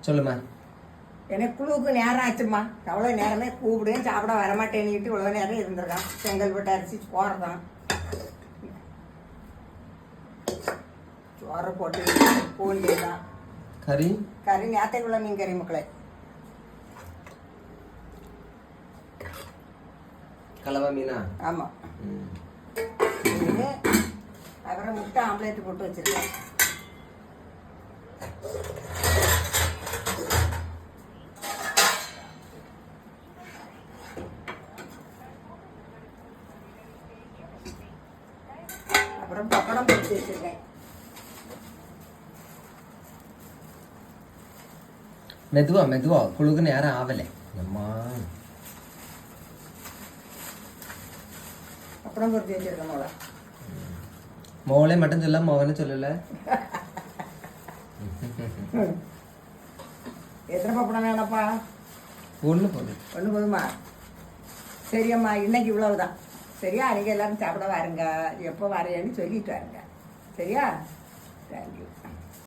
சொல்லுமா. எனக்கு குழுவுக்கு நேரம் ஆச்சுமா. அவ்வளோ நேரமே கூப்பிடுவேன் சாப்பிட வரமாட்டேன்னுட்டு இவ்வளோ நேரம் இருந்திருக்கான். செங்கல் போட்டு அரிசி போடுறதான் சோறை போட்டு பூண்டிதான் கறி கறி நேத்தைக்குள்ள மீன் கறி மக்களே. கலவா மீனா? ஆமாம். மீன் அப்புறம் முட்டை ஆம்லேட் போட்டு வச்சிருக்கேன். அப்புறம் பப்படம் பொரிச்சு வச்சிருக்கேன். மெதுவா மெதுவா, குழுக்கு நேரம் ஆவலை அம்மா. பப்படம் பொரிச்சு வச்சிருக்கேன் மோளை. மோளே மட்டும் சொல்ல, மோகன்னு சொல்லல. எத்தனை பப்படம் வேணப்பா? ஒன்று போதும். ஒன்று போதுமா? சரியம்மா, இன்னைக்கு இவ்வளவுதான். சரியா? நீங்கள் எல்லாரும் சாப்பிட வாருங்க. எப்போ வரையன்னு சொல்லிட்டு வாருங்க. சரியா? தேங்க்யூ.